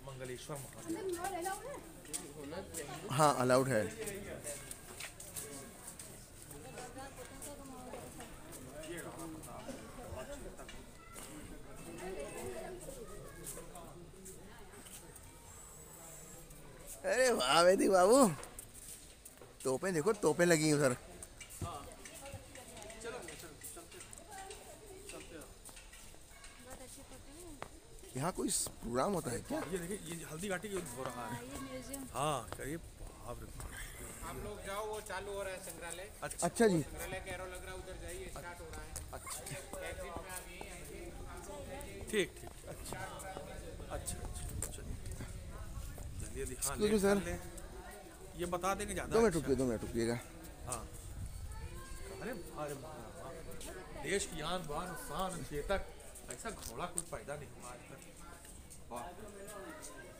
मंगलेश्वर महादेव। हाँ अलाउड है। अरे वाह वैदिक बाबू, तोपें देखो, तोपें लगी उधर। यहाँ कोई प्रोग्राम होता है क्या? ये देखिए, ये हल्दी घाटी हो रहा है। हाँ करिए। आप लोग जाओ, वो चालू हो रहा है संग्रहालय। अच्छा जी, संग्रहालय का एरो लग रहा है, उधर जाइए, स्टार्ट हो रहा है। अच्छा ठीक ठीक। अच्छा अच्छा चलिए जल्दी हाँ ले सर, ये बता देंगे ज़्यादा। 2 मिनट रुकिए, 2 मिनट रुकिएगा। हाँ अरे अरे देश की आन बान शान चेतक, ऐसा घोड़ा कोई पैदा नहीं हुआ आज तक।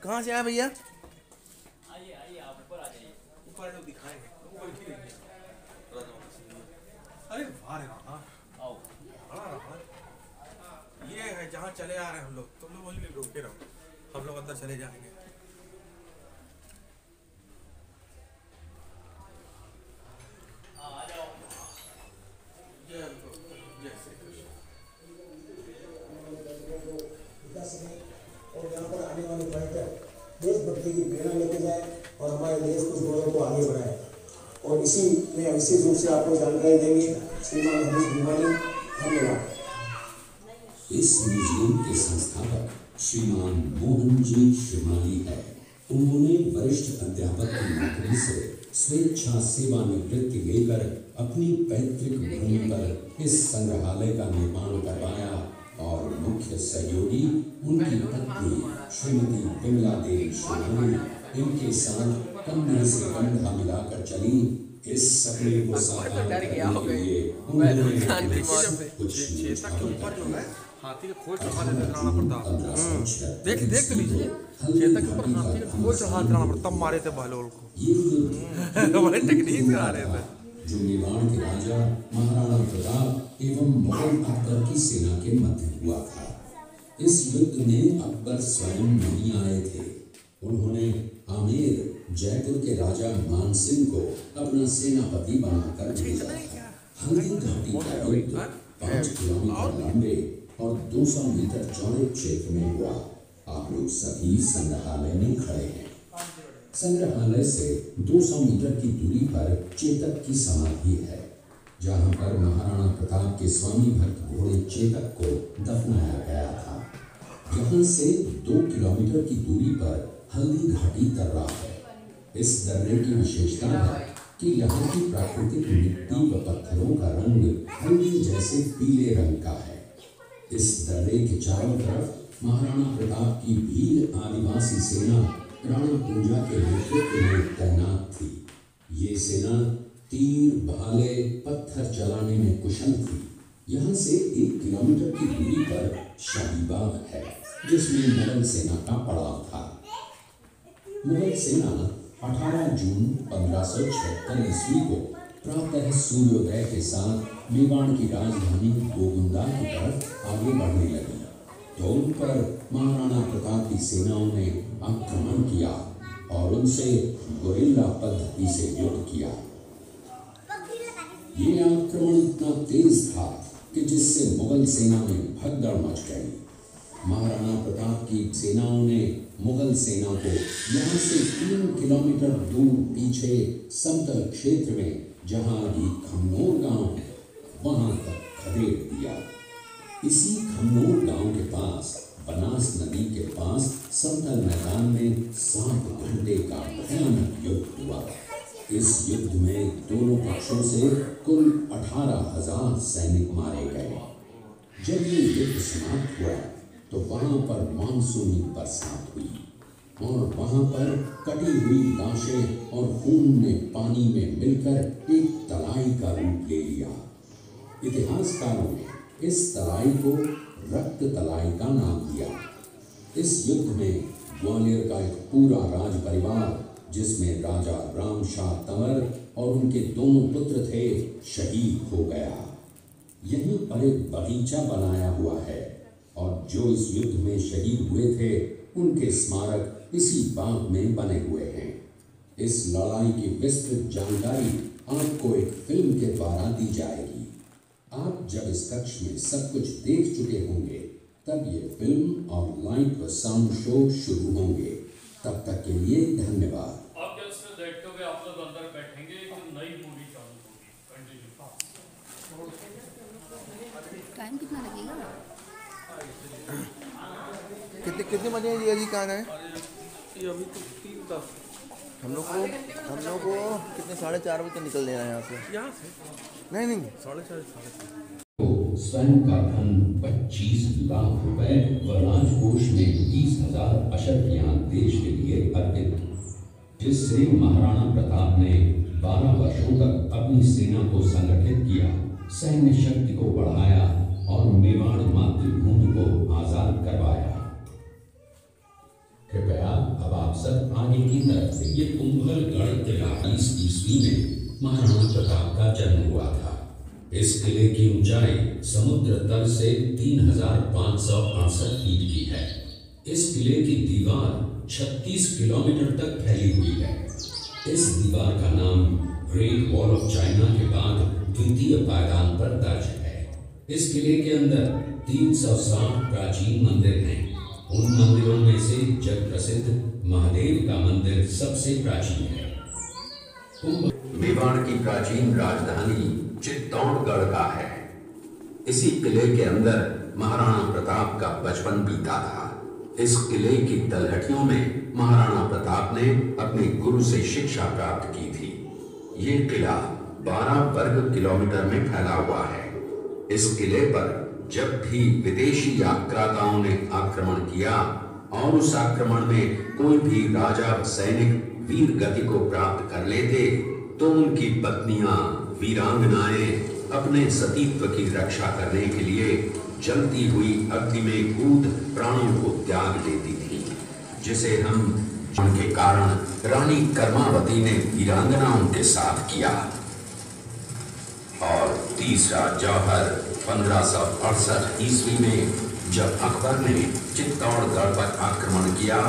कहाँ से आया भैया? आइए आप ऊपर आ जाइए, ऊपर लोग दिखाएंगे, ऊपर की रहिए। अरे वाह रे वाह, आओ बड़ा रहा। ये है जहाँ चले आ रहे हैं हम लोग, तुम लोग बोलिए रोके रहो, हम लोग अंदर चले जाएंगे। और यहाँ पर आने वाले पर्यटक देशभक्ति की प्रेरणा लेके जाए और हमारे देश को गौरव को आगे बढ़ाए। और इसी में विशेष रूप से आपको जानकारी देंगे श्रीमान हरीश भिवानी। धन्यवाद। इस म्यूजियम के संस्थापक श्रीमान मोहन जी श्रीमाली है। उन्होंने वरिष्ठ अध्यापक की नौकरी से स्वेच्छा सेवानिवृत्ति लेकर अपनी पैतृक भूमि पर इस संग्रहालय का निर्माण करवाया और मुख्य सहयोगी उनकी पत्नी श्रीमती विमला देवी श्रीमाली इनके साथ कंधे से कंधा मिलाकर चली। इस सपने को साकार करने के लिए उन्होंने कुछ चेतक के ऊपर जो है हाथी का खोल चढ़ा देते राणा प्रताप। देख तो लीजिए, चेतक के ऊपर हाथी का खोल चढ़ा देते राणा प्रताप, मारे थे बहलोल को। बड़े टेक्निक करा रहे थे। जो मेवाड़ के राजा महाराणा प्रताप एवं मुगल अकबर की सेना के मध्य हुआ था। इस युद्ध में अकबर स्वयं नहीं आए थे। उन्होंने आमेर जयपुर के राजा मानसिंह को अपना सेनापति बनाकर भेजा था। हल्दी घाटी का युद्ध 5 किलोमीटर लंबे और 200 मीटर चौड़े क्षेत्र में हुआ। आप लोग सभी संग्रहालय में खड़े हैं। संग्रहालय से 200 मीटर की दूरी पर चेतक की समाधि है, जहां पर महाराणा प्रताप के स्वामी भक्त घोड़े चेतक को दफनाया गया था। यहाँ से 2 किलोमीटर की दूरी पर हल्दी घाटी दर्रा है। इस दर्रे की विशेषता है कि यहाँ की प्राकृतिक मिट्टी व पत्थरों का रंग हल्दी जैसे पीले रंग का है। इस दर्रे के चारों तरफ महाराणा प्रताप की भील आदिवासी सेना प्राण पूजा के नेतृत्व में तैनात थी। ये सेना तीर भाले पत्थर चलाने में कुशल थी। यहाँ से 1 किलोमीटर की दूरी पर शाहीबाग है, जिसमें मुगल सेना का पड़ाव था। मुगल सेना 18 जून 1576 ईस्वी को प्रातः सूर्योदय के साथ मेवाड़ की राजधानी गोगुंदा की तरफ आगे बढ़ने लगी। तो उन पर महाराणा प्रताप की सेनाओं ने आक्रमण किया और उनसे गोरिल्ला पद्धति से युद्ध किया। ये आक्रमण इतना तेज था कि जिससे मुगल सेना में भगदड़ मच गई। महाराणा प्रताप की सेनाओं ने मुगल सेना को यहाँ से 3 किलोमीटर दूर पीछे समतल क्षेत्र में, जहाँ अभी खमनोर गांव है, वहां तक खदेड़ दिया। इसी खमनोर गांव के पास बनास नदी के पास समतल मैदान में 7 घंटे का भयानक युद्ध हुआ। इस युद्ध में दोनों पक्षों से कुल 18,000 सैनिक मारे गए। जब ये युद्ध समाप्त हुआ तो वहां पर मानसूनी बरसात हुई और वहां पर कटी हुई लाशें और खून ने पानी में मिलकर एक तलाई का रूप ले लिया। इतिहासकारों ने इस तलाई को रक्त तलाई का नाम दिया। इस युद्ध में ग्वालियर का एक पूरा राज परिवार, जिसमें राजा राम शाह तंवर और उनके दोनों पुत्र थे, शहीद हो गया। यहीं पर एक बगीचा बनाया हुआ है और जो इस युद्ध में शहीद हुए थे उनके स्मारक इसी बाग में बने हुए हैं। इस लड़ाई की विस्तृत जानकारी आपको एक फिल्म के द्वारा दी जाएगी। आप जब इस कक्ष में सब कुछ देख चुके होंगे तब ये फिल्म और लाइट व साउंड शो शुरू होंगे। तब तक के लिए धन्यवाद। आप जैसे देखते हुए आप लोग अंदर बैठेंगे तो नई मूवी चालू होगी। कंटिन्यू। टाइम कितना लगेगा? कितने बजे हैं जी? कहाँ गए? ये अभी तो 3:10। हम लोग को कितने 4:30 बजे निकल देना है यहाँ से? यहाँ से नहीं 4:30। तो स्वयं का धन 25 लाख रुपए व राजकोष में 20,000 अशर्फियां देश के लिए अर्पित, जिससे महाराणा प्रताप ने 12 वर्षों तक अपनी सेना को संगठित किया, सैन्य शक्ति को बढ़ाया और मेवाड़ मातृभूमि को आजाद करवाया। कृपया अब आप सब आगे की तरफ से। ये कुंभलगढ़ किला 20 ईस्वी में महाराणा प्रताप का जन्म हुआ था। इस किले की ऊंचाई समुद्र तल से 3,568 फीट की है। इस किले की दीवार 36 किलोमीटर तक फैली हुई है। इस दीवार का नाम ग्रेट वॉल ऑफ चाइना के बाद द्वितीय पायदान पर दर्ज है। इस किले के अंदर 360 प्राचीन मंदिर हैं। उन मंदिरों में से जग प्रसिद्ध महादेव का मंदिर सबसे प्राचीन है। मेवाड़ की प्राचीन राजधानी चित्तौड़गढ़ का है। इसी किले के अंदर महाराणा प्रताप का बचपन बीता था। इस किले की तलहटियों में महाराणा प्रताप ने अपने गुरु से शिक्षा प्राप्त की थी। ये किला 12 वर्ग किलोमीटर में फैला हुआ है। इस किले पर जब भी विदेशी आक्रांताओं ने आक्रमण किया और उस आक्रमण में कोई भी राजा व सैनिक वीर गति को प्राप्त कर लेते तो उनकी पत्नियां वीरांगनाएं अपने सतीत्व की रक्षा करने के लिए जलती हुई अग्नि में कूद प्राणों को त्याग देती थी, जिसे हम उनके कारण रानी कर्मावती ने वीरांगनाओं के साथ किया। और तीसरा जौहर 1568 ईस्वी में जब अकबर ने चित्तौड़गढ़ पर आक्रमण किया,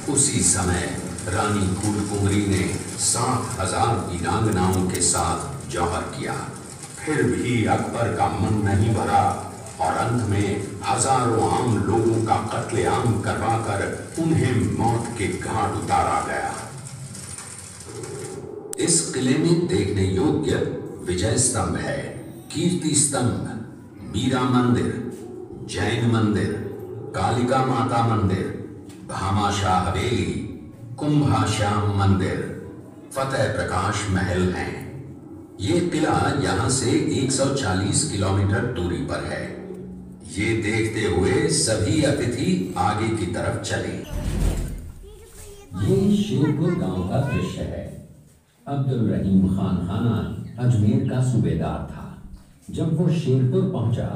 उसी समय रानी फूलकुंवरी ने 7,000 वीरांगनाओं के साथ जौहर किया। फिर भी अकबर का मन नहीं भरा और अंत में हजारों आम लोगों का कत्लेआम करवाकर उन्हें मौत के घाट उतारा गया। इस किले में देखने योग्य विजय स्तंभ है, कीर्ति स्तंभ, बीरा मंदिर, जैन मंदिर, कालिका माता मंदिर, भामाशाह हवेली, कुंभाश्याम मंदिर, फतेह प्रकाश महल हैं। ये किला यहाँ से 140 किलोमीटर दूरी पर है। ये देखते हुए सभी अतिथि आगे की तरफ चले। ये शेरपुर गांव का दृश्य है। अब्दुल रहीम खान खाना अजमेर का सूबेदार था। जब वो शेरपुर पहुंचा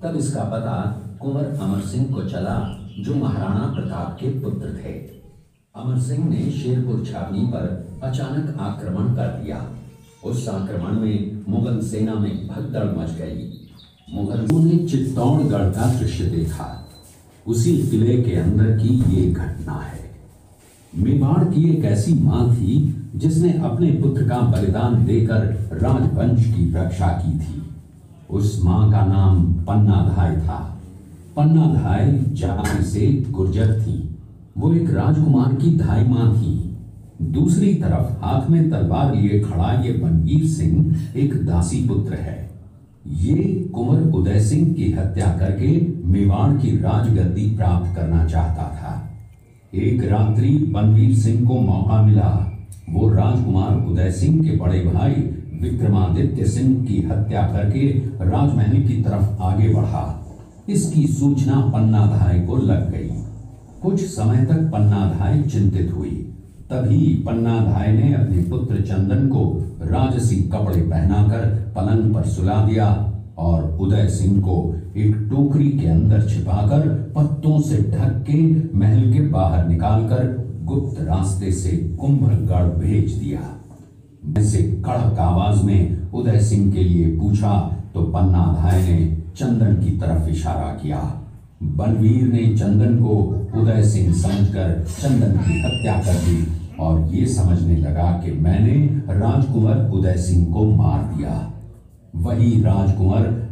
तब इसका पता कुंवर अमर सिंह को चला, जो महाराणा प्रताप के पुत्र थे। अमर सिंह ने शेरपुर छावनी पर अचानक आक्रमण कर दिया। उस आक्रमण में मुगल सेना में भगदड़ मच गई। मुगलों ने चित्तौड़गढ़ का दृश्य देखा। उसी किले के अंदर की ये घटना है। मेवाड़ की एक ऐसी मां थी जिसने अपने पुत्र का बलिदान देकर राजवंश की रक्षा की थी। उस मां का नाम पन्नाधाय था। पन्नाधाय जाति से गुर्जर थी। वो एक राजकुमार की धाई मां थी। दूसरी तरफ हाथ में तलवार लिए खड़ा ये बनवीर सिंह एक दासी पुत्र है। ये कुंवर उदय सिंह की हत्या करके मेवाड़ की राजगद्दी प्राप्त करना चाहता था। एक रात्रि बनवीर सिंह को मौका मिला। वो राजकुमार उदय सिंह के बड़े भाई विक्रमादित्य सिंह की हत्या करके राजमहल की तरफ आगे बढ़ा। इसकी सूचना पन्नाधाय को लग गई। कुछ समय तक पन्नाधाय चिंतित हुई। तभी पन्नाधाय ने अपने पुत्र चंदन को राजसी कपड़े पहनाकर पलंग पर सुला दिया और उदय सिंह को एक टोकरी के अंदर छिपाकर पत्तों से ढक के महल के बाहर निकालकर गुप्त रास्ते से कुंभलगढ़ भेज दिया। ऐसे कड़क आवाज में उदय सिंह के लिए पूछा तो पन्ना भाई ने चंदन की तरफ इशारा किया। बलवीर ने चंदन को उदय सिंह समझकर चंदन की हत्या कर दी और ये समझने लगा कि मैंने राजकुंवर उदय सिंह को मार दिया। वही राजकुंवर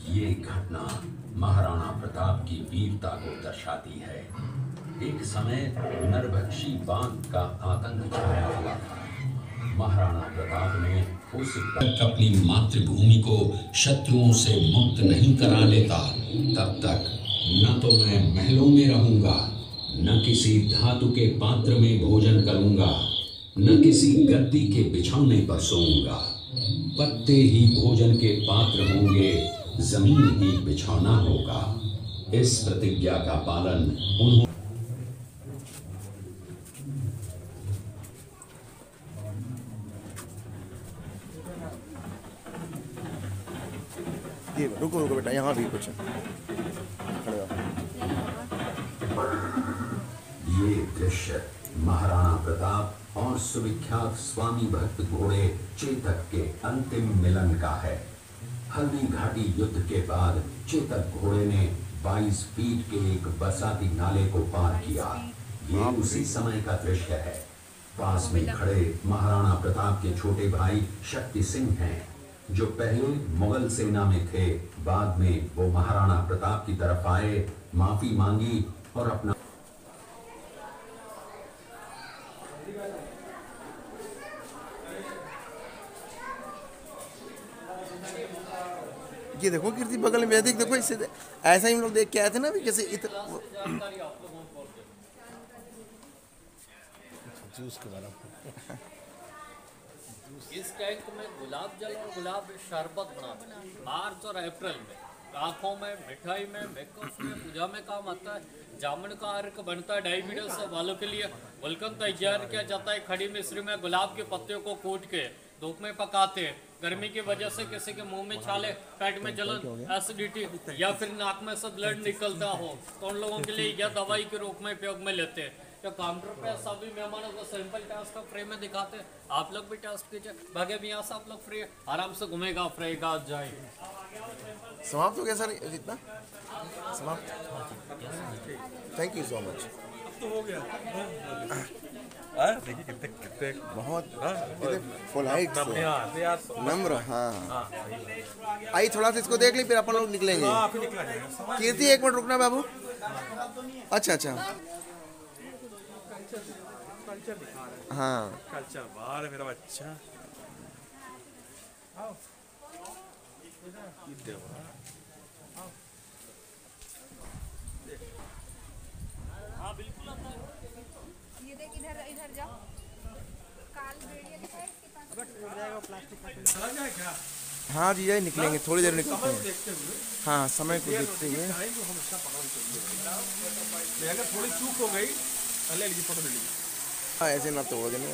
ये घटना महाराणा प्रताप की वीरता को दर्शाती है। एक समय नरभक्षी बाघ का आतंक छाया हुआ था। महाराणा प्रताप ने उस तक अपनी मातृभूमि को शत्रुओं से मुक्त नहीं करा लेता, तब तक न तो मैं महलों में रहूंगा, न किसी धातु के पात्र में भोजन करूंगा, न किसी गद्दी के बिछौने पर सोऊंगा। पत्ते ही भोजन के पात्र होंगे, जमीन ही बिछौना होगा। इस प्रतिज्ञा का पालन उन्होंने ये रुको रुको बेटा, यहाँ भी कुछ खड़े हो। ये दृश्य महाराणा प्रताप और सुविख्यात स्वामी भक्त घोड़े चेतक के अंतिम मिलन का है। हल्दी घाटी युद्ध के बाद चेतक घोड़े ने 22 फीट के एक बरसाती नाले को पार किया। ये उसी समय का दृश्य है। पास में खड़े महाराणा प्रताप के छोटे भाई शक्ति सिंह हैं, जो पहले मुगल सेना में थे। बाद में वो महाराणा प्रताप की तरफ आए, माफी मांगी और अपना ये देखो कीर्ति बगल में वैदिक, देखो इससे ऐसा ही हम लोग देख के आए थे ना भी कैसे जूस के बारे में। इस टैंक में गुलाब जल और गुलाब शरबत बनाते हैं मार्च और अप्रैल में। आँखों में, मिठाई में, मेकअप में, पूजा में काम आता है। जामुन का अर्क बनता है डायबिटीज वालों के लिए। गुलकंद तैयार किया जाता है खड़ी मिश्री में गुलाब के पत्ते को कूट के धूप में पकाते हैं। गर्मी की वजह से किसी के मुंह में छाले, पेट में जलन, एसिडिटी या फिर नाक में से ब्लड निकलता हो तो उन लोगों के लिए यह दवाई के रूप में उपयोग में लेते हैं। तो काउंटर पे सभी मेहमानों को सिंपल टास्क का फ्री में दिखाते हैं। आप लोग भी टास्क कीजिए। भागे भी यहाँ से आप लोग फ्री आराम से घूमेगा, फ्रेगा जाए। समाप्त हो गया सर, इतना समाप्त। Thank you so much. तो हो गया। देखिए कितने कितने बहुत फुल हाइट नम्र। हाँ आई थोड़ा सा इसको देख ली, फिर अपन लोग निकलेंगे। कीर्ति एक मिनट रुकना बाबू। अच्छा अच्छा कल्चर दिखा रहे हैं। हाँ कल्चर बाहर है मेरा बच्चा। आओ हाँ बिल्कुल आता है। ये देख इधर इधर जाओ। काल भेड़िया दिखाए इसके पास। उड़ जाएगा प्लास्टिक चला जाए क्या? हाँ जी निकलेंगे, थोड़ी देर निकलते हैं। देखते हुए हाँ समय को देखते हुए। हमेशा पकड़ चाहिए। अगर थोड़ी चूक हो गई ले लीजिए, फोटो ले लीजिए। ऐसे ना तोड़ देना।